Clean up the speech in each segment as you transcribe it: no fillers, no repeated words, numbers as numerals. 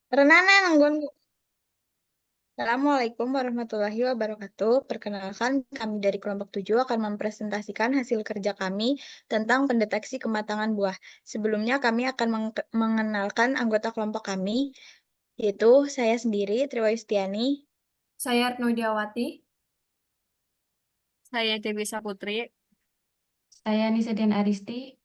Renana nanggung. Assalamualaikum warahmatullahi wabarakatuh. Perkenalkan, kami dari kelompok 7 akan mempresentasikan hasil kerja kami tentang pendeteksi kematangan buah. Sebelumnya kami akan mengenalkan anggota kelompok kami, yaitu saya sendiri, Triwayustiani. Saya Retno Widiawati. Saya Dewi Saputri. Saya Nisadian Aristi.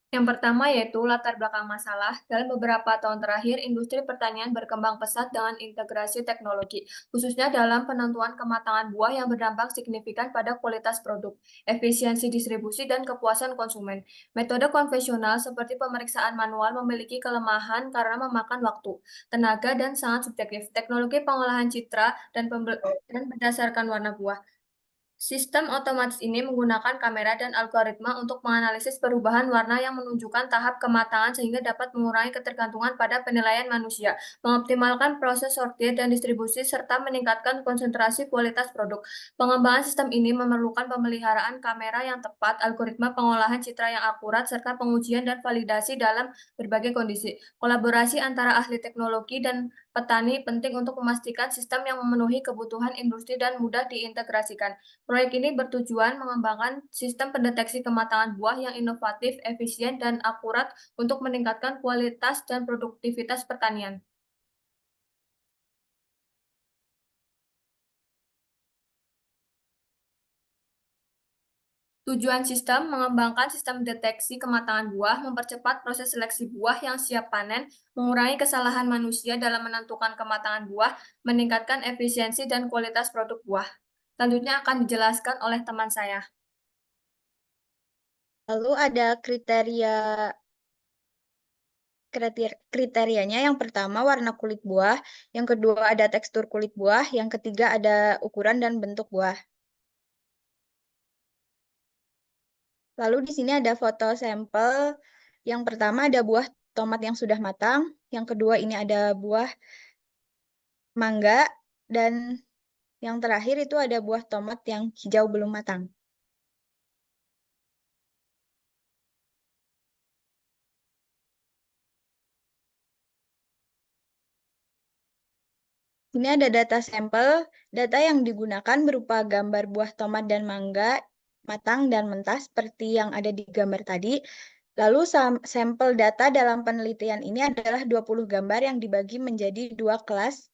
Yang pertama yaitu latar belakang masalah. Dalam beberapa tahun terakhir, industri pertanian berkembang pesat dengan integrasi teknologi, khususnya dalam penentuan kematangan buah yang berdampak signifikan pada kualitas produk, efisiensi distribusi, dan kepuasan konsumen. Metode konvensional seperti pemeriksaan manual memiliki kelemahan karena memakan waktu, tenaga, dan sangat subjektif. Teknologi pengolahan citra dan berdasarkan warna buah. Sistem otomatis ini menggunakan kamera dan algoritma untuk menganalisis perubahan warna yang menunjukkan tahap kematangan sehingga dapat mengurangi ketergantungan pada penilaian manusia, mengoptimalkan proses sortir dan distribusi, serta meningkatkan konsentrasi kualitas produk. Pengembangan sistem ini memerlukan pemeliharaan kamera yang tepat, algoritma pengolahan citra yang akurat, serta pengujian dan validasi dalam berbagai kondisi. Kolaborasi antara ahli teknologi dan petani penting untuk memastikan sistem yang memenuhi kebutuhan industri dan mudah diintegrasikan. Proyek ini bertujuan mengembangkan sistem pendeteksi kematangan buah yang inovatif, efisien, dan akurat untuk meningkatkan kualitas dan produktivitas pertanian. Tujuan sistem mengembangkan sistem deteksi kematangan buah, mempercepat proses seleksi buah yang siap panen, mengurangi kesalahan manusia dalam menentukan kematangan buah, meningkatkan efisiensi dan kualitas produk buah. Selanjutnya akan dijelaskan oleh teman saya. Lalu ada kriterianya. Yang pertama warna kulit buah, yang kedua ada tekstur kulit buah, yang ketiga ada ukuran dan bentuk buah. Lalu di sini ada foto sampel. Yang pertama ada buah tomat yang sudah matang, yang kedua ini ada buah mangga, dan yang terakhir itu ada buah tomat yang hijau belum matang. Ini ada data sampel. Data yang digunakan berupa gambar buah tomat dan mangga matang dan mentah seperti yang ada di gambar tadi. Lalu sampel data dalam penelitian ini adalah 20 gambar yang dibagi menjadi dua kelas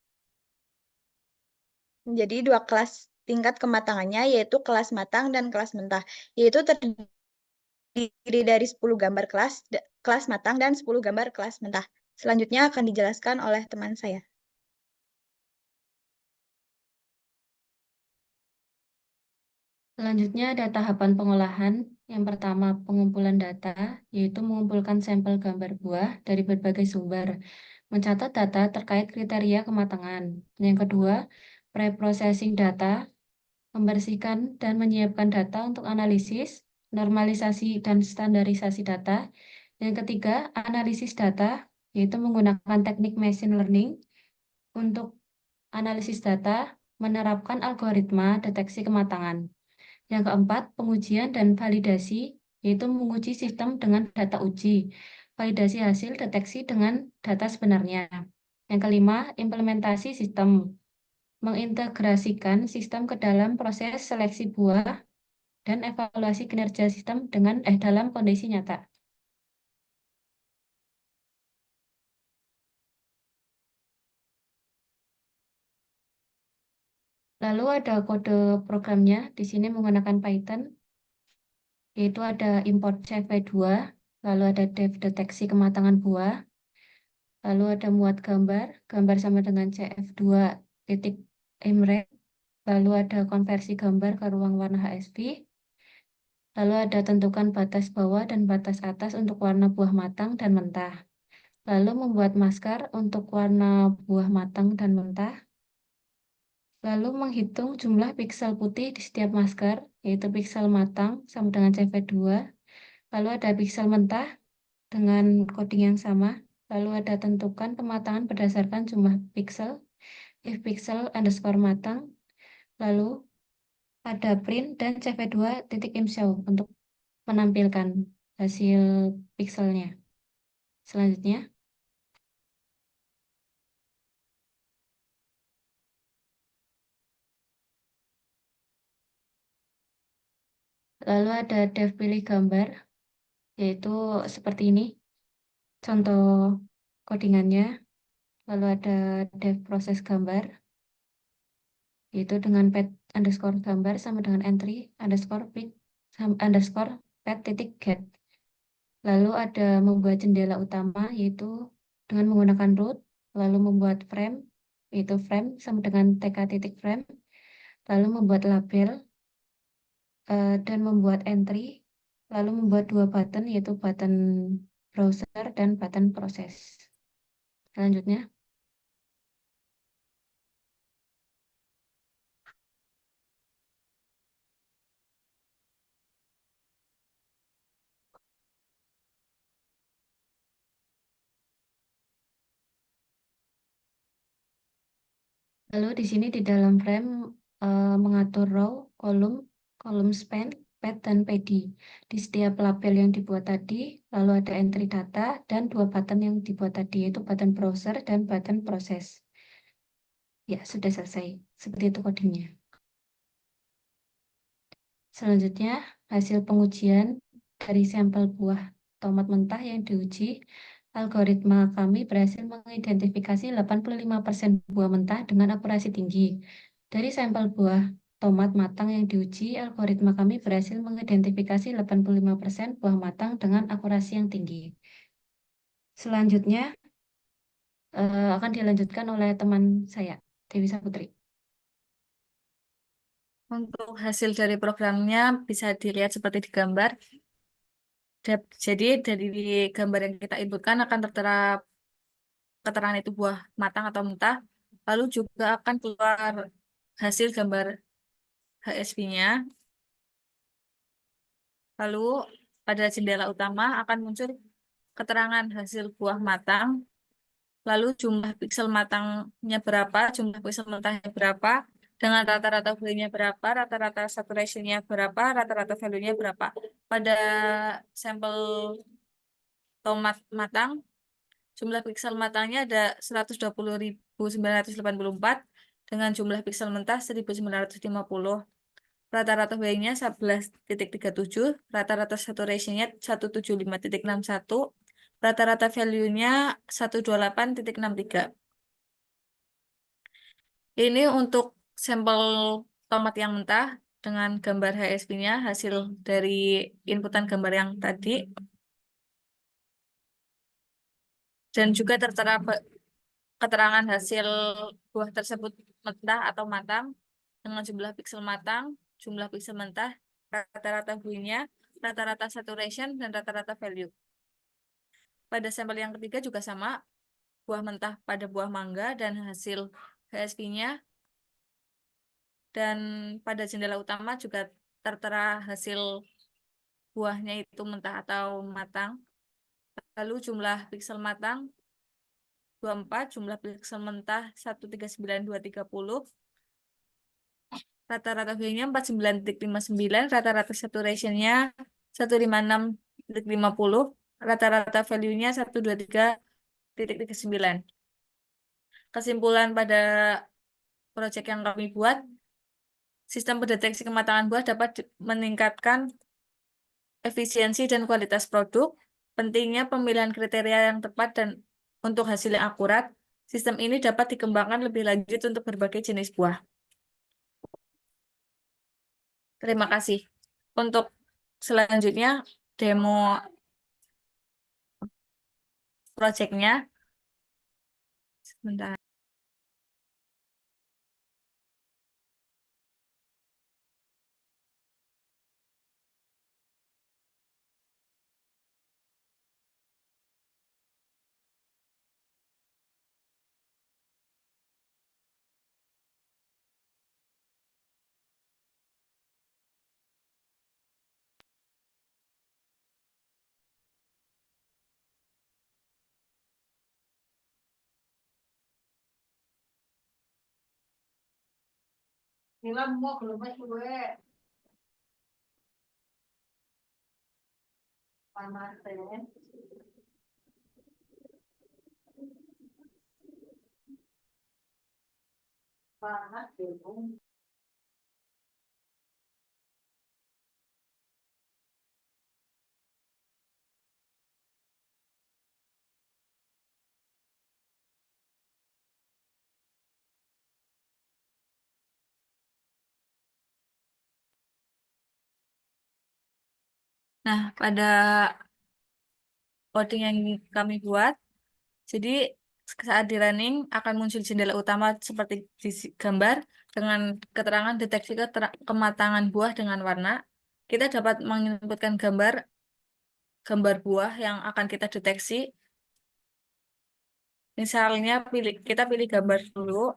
tingkat kematangannya, yaitu kelas matang dan kelas mentah, yaitu terdiri dari 10 gambar kelas matang dan 10 gambar kelas mentah. Selanjutnya akan dijelaskan oleh teman saya. Selanjutnya ada tahapan pengolahan. Yang pertama, pengumpulan data, yaitu mengumpulkan sampel gambar buah dari berbagai sumber, mencatat data terkait kriteria kematangan. Yang kedua, pre-processing data, membersihkan dan menyiapkan data untuk analisis, normalisasi, dan standarisasi data. Yang ketiga, analisis data, yaitu menggunakan teknik machine learning untuk analisis data, menerapkan algoritma deteksi kematangan. Yang keempat, pengujian dan validasi, yaitu menguji sistem dengan data uji, validasi hasil deteksi dengan data sebenarnya. Yang kelima, implementasi sistem, mengintegrasikan sistem ke dalam proses seleksi buah dan evaluasi kinerja sistem dalam kondisi nyata. Lalu ada kode programnya, di sini menggunakan Python, yaitu ada import CV2, lalu ada deteksi kematangan buah, lalu ada muat gambar sama dengan CF2.imref, lalu ada konversi gambar ke ruang warna HSV, lalu ada tentukan batas bawah dan batas atas untuk warna buah matang dan mentah, lalu membuat maskar untuk warna buah matang dan mentah, Lalu menghitung jumlah piksel putih di setiap masker, yaitu piksel matang sama dengan CV2. Lalu ada piksel mentah dengan coding yang sama. Lalu ada tentukan pematangan berdasarkan jumlah piksel, if pixel underscore matang. Lalu ada print dan CV2 titik imshow untuk menampilkan hasil pikselnya. Selanjutnya, lalu ada dev pilih gambar, yaitu seperti ini. Contoh codingannya. Lalu ada dev proses gambar, yaitu dengan pet underscore gambar sama dengan entry underscore pic underscore pet titik get. Lalu ada membuat jendela utama, yaitu dengan menggunakan root. Lalu membuat frame, yaitu frame sama dengan tk titik frame. Lalu membuat label dan membuat entry. Lalu membuat dua button, yaitu button browser dan button proses. Selanjutnya, lalu di sini di dalam frame mengatur row, kolom span, pad, dan pd. Di setiap label yang dibuat tadi, lalu ada entry data dan dua button yang dibuat tadi, yaitu button browser dan button proses. Ya, sudah selesai. Seperti itu codingnya. Selanjutnya, hasil pengujian dari sampel buah tomat mentah yang diuji, algoritma kami berhasil mengidentifikasi 85% buah mentah dengan akurasi tinggi. Dari sampel buah tomat matang yang diuji, algoritma kami berhasil mengidentifikasi 85% buah matang dengan akurasi yang tinggi. Selanjutnya, akan dilanjutkan oleh teman saya, Dewi Saputri. Untuk hasil dari programnya bisa dilihat seperti di gambar. Jadi dari gambar yang kita inputkan akan tertera keterangan itu buah matang atau mentah. Lalu juga akan keluar hasil gambar HSV-nya. Lalu pada jendela utama akan muncul keterangan hasil buah matang. Lalu jumlah piksel matangnya berapa, jumlah piksel mentahnya berapa, dengan rata-rata value-nya berapa, rata-rata saturation-nya berapa, rata-rata value-nya berapa. Pada sampel tomat matang, jumlah piksel matangnya ada 120.984 dengan jumlah piksel mentah 1.950. Rata-rata value-nya 11,37, rata-rata saturation-nya 175,61, rata-rata value-nya 128,63. Ini untuk sampel tomat yang mentah dengan gambar HSV-nya, hasil dari inputan gambar yang tadi. Dan juga tertera keterangan hasil buah tersebut mentah atau matang dengan jumlah piksel matang, jumlah piksel mentah, rata-rata value-nya, rata-rata saturation, dan rata-rata value. Pada sampel yang ketiga juga sama, buah mentah pada buah mangga dan hasil HSV-nya. Dan pada jendela utama juga tertera hasil buahnya itu mentah atau matang. Lalu jumlah piksel matang 24, jumlah piksel mentah 139,230. Rata-rata value-nya 49,59, rata-rata saturation-nya 156,50, rata-rata value-nya 123,39. Kesimpulan pada proyek yang kami buat, sistem pendeteksi kematangan buah dapat meningkatkan efisiensi dan kualitas produk. Pentingnya pemilihan kriteria yang tepat dan untuk hasil yang akurat. Sistem ini dapat dikembangkan lebih lanjut untuk berbagai jenis buah. Terima kasih. Untuk selanjutnya, demo proyeknya. Sebentar. Nah, pada coding yang kami buat, jadi saat di running akan muncul jendela utama seperti di gambar dengan keterangan deteksi kematangan buah dengan warna. Kita dapat menginputkan gambar buah yang akan kita deteksi. Misalnya kita pilih gambar dulu.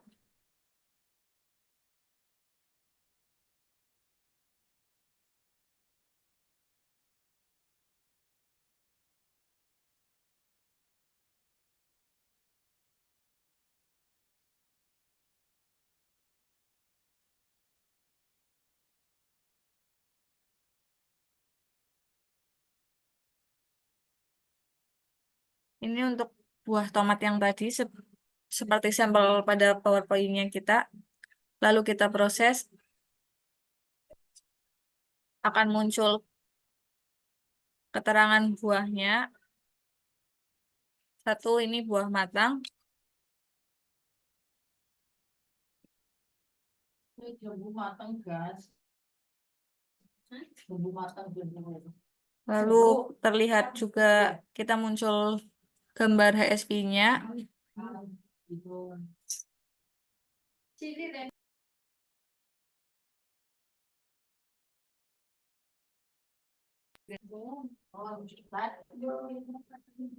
Ini untuk buah tomat yang tadi seperti sampel pada PowerPoint-nya kita. Lalu kita proses, akan muncul keterangan buahnya. Satu, ini buah matang. Lalu terlihat juga kita muncul gambar HSP-nya.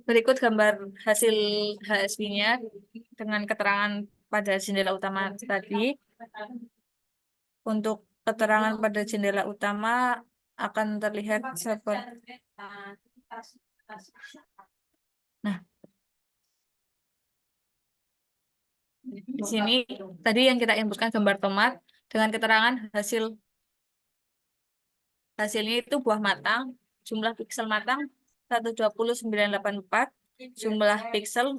Berikut gambar hasil HSP-nya dengan keterangan pada jendela utama tadi. Untuk keterangan pada jendela utama akan terlihat seperti nah, di sini tadi yang kita inputkan gambar tomat dengan keterangan hasilnya itu buah matang, jumlah piksel matang 120,984, jumlah piksel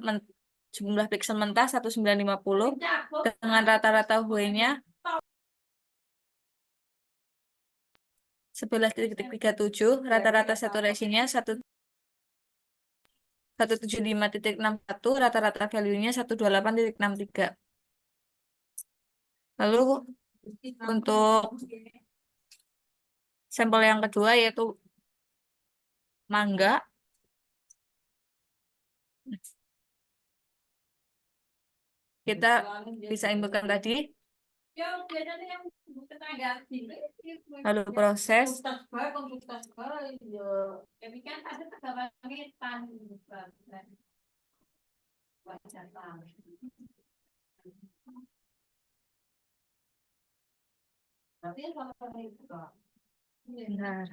mentah 1950 dengan rata-rata W-nya 11,37, rata-rata saturasinya 175,61, rata-rata value-nya 128,63. Lalu untuk sampel yang kedua yaitu mangga. Kita bisa inputkan tadi. Lalu proses. Bentar.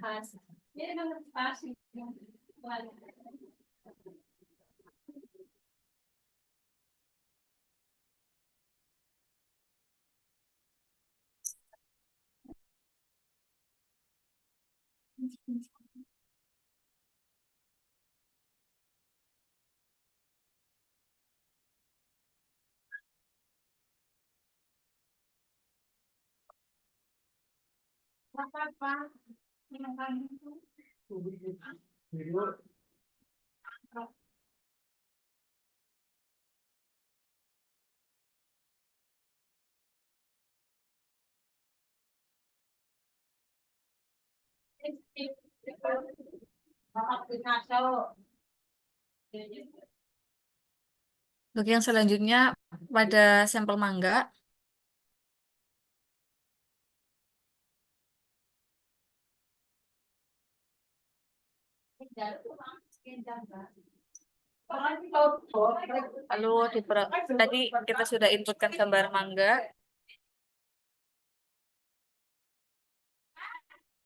Untuk yang selanjutnya pada sampel mangga. Lalu tadi kita sudah inputkan gambar mangga.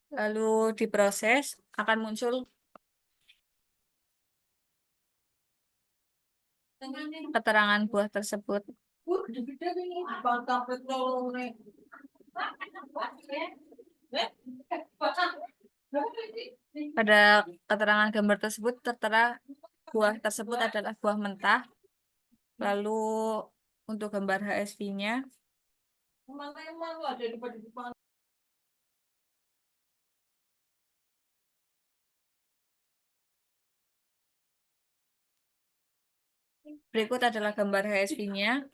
Lalu diproses akan muncul keterangan buah tersebut. Pada keterangan gambar tersebut tertera buah tersebut adalah buah mentah. Lalu untuk gambar HSV-nya, berikut adalah gambar HSV-nya.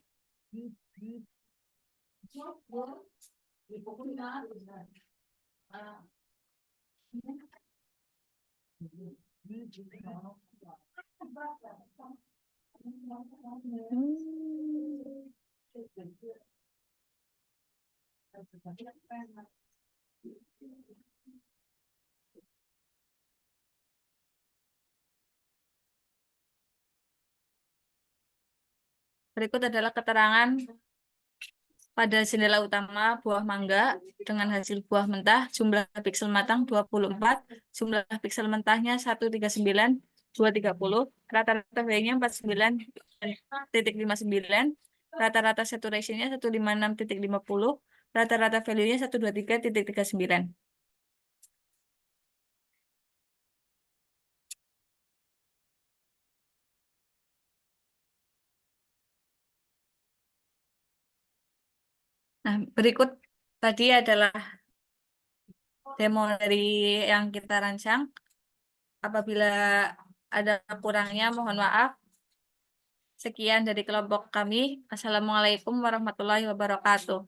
Berikut adalah keterangan pada jendela utama buah mangga dengan hasil buah mentah, jumlah piksel matang 24, jumlah piksel mentahnya 139, 230, rata-rata value-nya 49.59, rata-rata saturation-nya 156.50, rata-rata value-nya 123.39. Nah, berikut tadi adalah demo dari yang kita rancang. Apabila ada kurangnya, mohon maaf. Sekian dari kelompok kami. Assalamualaikum warahmatullahi wabarakatuh.